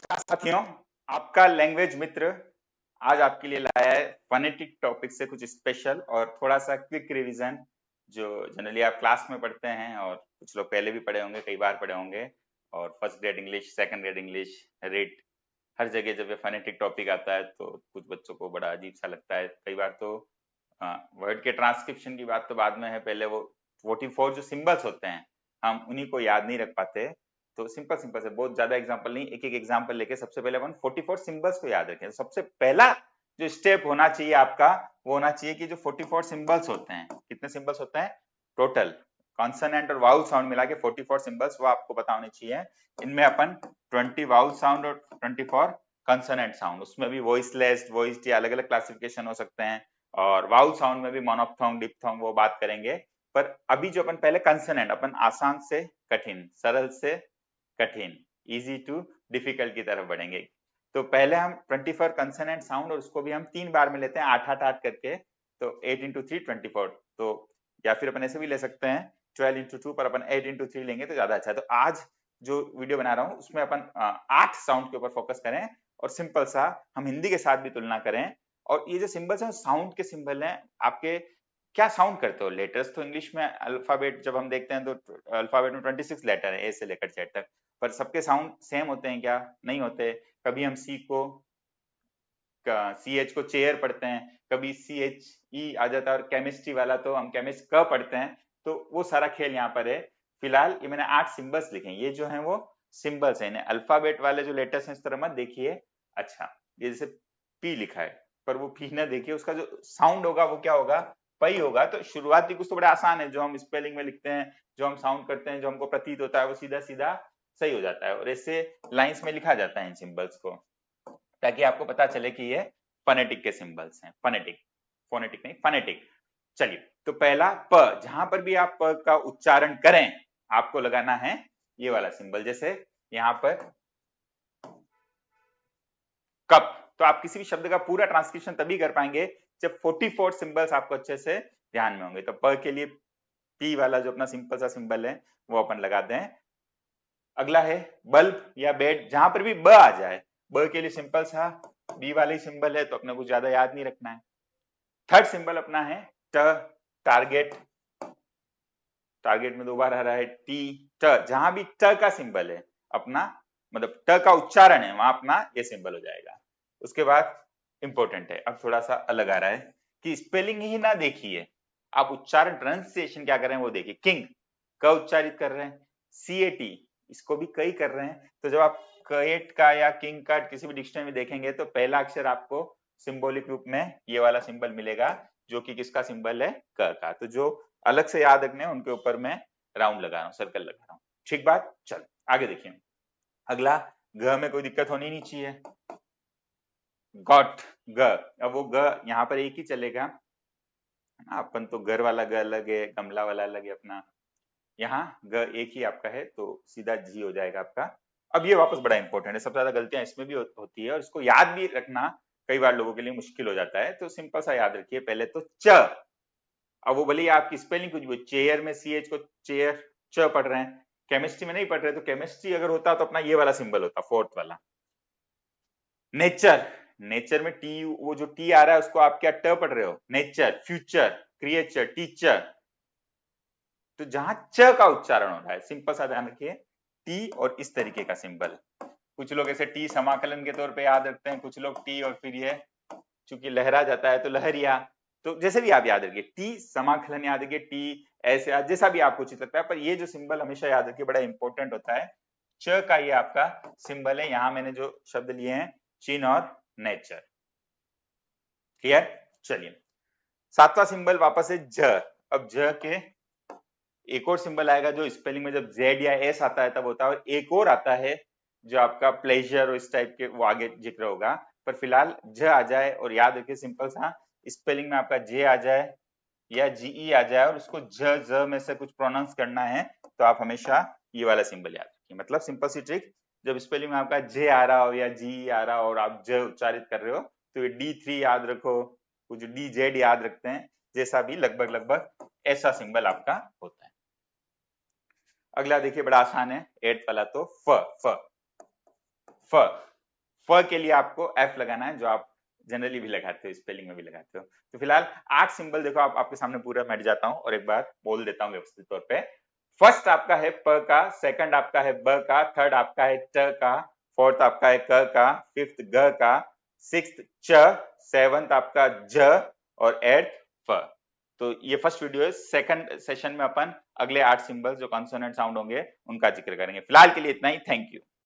साथियों, आपका लैंग्वेज मित्र आज आपके लिए लाया है फोनेटिक टॉपिक से कुछ स्पेशल और थोड़ा सा क्विक रिवीजन जो जनरली आप क्लास में पढ़ते हैं और कुछ लोग पहले भी पढ़े होंगे, कई बार पढ़े होंगे। और first grade English, second grade English, rate हर जगह जब ये फोनेटिक टॉपिक आता है तो कुछ बच्चों को बड़ा अजीब सा लगता है। कई बार तो वर्ड के ट्रांसक्रिप्शन की बात तो बाद में है, पहले वो 44 जो सिंबल्स होते हैं हम उन्हीं को याद नहीं रख पाते। तो सिंपल सिंपल से, बहुत ज्यादा एग्जांपल नहीं, एक एक एग्जांपल लेके सबसे पहले अपन 44 सिंबल्स को याद रखें। सबसे पहला जो स्टेप होना चाहिए आपका वो होना चाहिए कि जो 44 सिंबल्स होते हैं, कितने सिंबल्स होते हैं टोटल, कॉन्सोनेंट और वाउल साउंड मिला के 44 सिंबल्स, वो आपको पता होने चाहिए। इनमें अपन 20 वाउल साउंड और 24 कॉन्सोनेंट साउंड, उसमें भी वॉइसलेस, वॉइस्ड, अलग अलग क्लासिफिकेशन हो सकते हैं। और वाउल साउंड में भी मोनोप्थोंग, डिप्थोंग, वो बात करेंगे। पर अभी जो अपन पहले कंसोनेंट, अपन आसान से कठिन, सरल से कठिन, इजी टू डिफिकल्ट की तरफ बढ़ेंगे। तो पहले हम 24 कंसोनेंट साउंड, और उसको भी हम 3 बार में लेते हैं, 8 करके। तो 8 इंटू 3 24। तो या फिर अपन ऐसे भी ले सकते हैं 12 इंटू 2, पर अपन 8 इंटू 3 लेंगे तो ज्यादा अच्छा है। तो आज जो वीडियो बना रहा हूँ उसमें अपन 8 साउंड के ऊपर फोकस करें और सिंपल सा हम हिंदी के साथ भी तुलना करें। और ये जो सिंबल्स हैं साउंड के सिंबल हैं, आपके क्या साउंड करते हो। लेटर्स तो इंग्लिश में अल्फाबेट जब हम देखते हैं तो अल्फाबेट में 26 लेटर है, ए से लेकर जेड तक, पर सबके साउंड सेम होते हैं क्या? नहीं होते। कभी हम सी को CH को चेयर पढ़ते हैं, कभी CHE आ जाता है, और केमिस्ट्री वाला तो हम केमिस्ट क पढ़ते हैं। तो वो सारा खेल यहाँ पर है। फिलहाल ये मैंने 8 सिंबल्स लिखे हैं, ये जो हैं वो सिंबल्स हैं, अल्फाबेट वाले जो लेटर्स हैं इस तरह मत देखिए। अच्छा, ये जैसे पी लिखा है, पर वो पी ना देखिए, उसका जो साउंड होगा वो क्या होगा, पई होगा। तो शुरुआती कुछ तो बड़ा आसान है, जो हम स्पेलिंग में लिखते हैं, जो हम साउंड करते हैं, जो हमको प्रतीत होता है वो सीधा सीधा सही हो जाता है, और ऐसे लाइंस में लिखा जाता है इन सिंबल्स को, ताकि आपको पता चले कि ये फोनेटिक के सिंबल्स हैं। फोनेटिक, फोनेटिक नहीं, फोनेटिक। चलिए, तो पहला प, जहां पर भी आप प का उच्चारण करें आपको लगाना है ये वाला सिंबल। जैसे यहाँ पर कप, तो आप किसी भी शब्द का पूरा ट्रांसक्रिप्शन तभी कर पाएंगे जब 44 सिंबल्स आपको अच्छे से ध्यान में होंगे। तो प के लिए पी वाला जो अपना सिंपल सा सिंबल है वो अपन लगा दें। अगला है बल्ब या बेड, जहां पर भी ब आ जाए, ब के लिए सिंपल सा बी वाला ही सिंबल है, तो अपने को ज्यादा याद नहीं रखना है। थर्ड सिंबल अपना है ट, टारगेट, टारगेट में 2 बार आ रहा है टी, ट, जहां भी ट का सिंबल है अपना, मतलब ट का उच्चारण है, वहां अपना ये सिंबल हो जाएगा। उसके बाद इंपॉर्टेंट है, अब थोड़ा सा अलग आ रहा है कि स्पेलिंग ही ना देखिए, आप उच्चारण, प्रोनाउंसिएशन क्या कर रहे हैं वो देखिए। किंग क उच्चारित कर रहे हैं, CAT इसको भी कई कर रहे हैं। तो जब आप कएट का या किंग का किसी भी डिक्शनरी में देखेंगे तो पहला अक्षर आपको सिंबॉलिक रूप में ये वाला सिंबल मिलेगा, जो कि किसका सिंबल है, क का। तो जो अलग से याद रखने हैं उनके ऊपर मैं राउंड लगा रहा हूँ, सर्कल लगा रहा हूँ। ठीक बात, चल आगे देखिए। अगला, घ में कोई दिक्कत होनी नहीं चाहिए, गॉट, ग। अब वो ग यहाँ पर एक ही चलेगा, अपन तो घर वाला ग अलग है, गमला वाला अलग है अपना, यहाँ ग एक ही आपका है, तो सीधा जी हो जाएगा आपका। अब ये वापस बड़ा इंपॉर्टेंट है, सबसे ज्यादा गलतियां इसमें भी होती है, और इसको याद भी रखना कई बार लोगों के लिए मुश्किल हो जाता है। तो सिंपल सा याद रखिए, पहले तो च। अब वो भले आपकी स्पेलिंग कुछ भी, चेयर में CH को चेयर च पढ़ रहे हैं, केमिस्ट्री में नहीं पढ़ रहे, तो केमिस्ट्री अगर होता तो अपना ये वाला सिंबल होता, फोर्थ वाला। नेचर, नेचर में टी, वो जो टी आ रहा है उसको आप क्या ट पढ़ रहे हो, नेचर। फ्यूचर, क्रिएचर, टीचर, तो जहां च का उच्चारण हो रहा है सिंपल सा ध्यान रखिए, टी और इस तरीके का सिंबल। कुछ लोग ऐसे टी समाकलन के तौर पे याद रखते हैं, कुछ लोग टी और फिर ये चूंकि लहरा जाता है तो लहरिया। तो जैसे भी आप याद रखिए, टी समाकलन याद रखिए, टी ऐसे जैसा भी आपको उचित लगता है, पर ये जो सिंबल हमेशा याद रखिए, बड़ा इंपॉर्टेंट होता है। च का ये आपका सिंबल है, यहां मैंने जो शब्द लिए हैं चिन और नेचर। क्लियर, चलिए सातवां सिंबल वापस है ज। अब ज के एक और सिंबल आएगा जो स्पेलिंग में जब जेड या एस आता है तब होता है, और एक और आता है जो आपका प्लेजर और इस टाइप के, वो आगे जिक्र होगा। पर फिलहाल ज आ जाए, और याद रखिए सिंपल सा स्पेलिंग में आपका जे आ जाए या जीई आ जाए, और उसको ज ज में से कुछ प्रोनाउंस करना है, तो आप हमेशा ये वाला सिंबल याद रखिए। मतलब सिंपल सी ट्रिक, जब स्पेलिंग में आपका जे आ रहा हो या जी आ रहा हो और आप ज उच्चारित कर रहे हो, तो ये D3 याद रखो, कुछ DZ याद रखते हैं, जैसा भी लगभग लगभग ऐसा सिंबल आपका होता है। अगला देखिए बड़ा आसान है, एट वाला, तो फ, फ, फ। फ के लिए आपको एफ लगाना है, जो आप जनरली भी लगाते हो, स्पेलिंग में भी लगाते हो। तो फिलहाल 8 सिंबल देखो, आप आपके सामने पूरा मैं जाता हूँ और एक बार बोल देता हूँ व्यवस्थित तौर पे। फर्स्ट आपका है प का, सेकंड आपका है ब का, थर्ड आपका है ट का, फोर्थ आपका है क का, फिफ्थ ग का, सिक्स्थ च, सेवंथ आपका ज और एट्थ फ। तो ये फर्स्ट वीडियो है। सेकंड सेशन में अपन अगले 8 सिंबल जो कॉन्सोनेंट साउंड होंगे उनका जिक्र करेंगे। फिलहाल के लिए इतना ही। Thank you.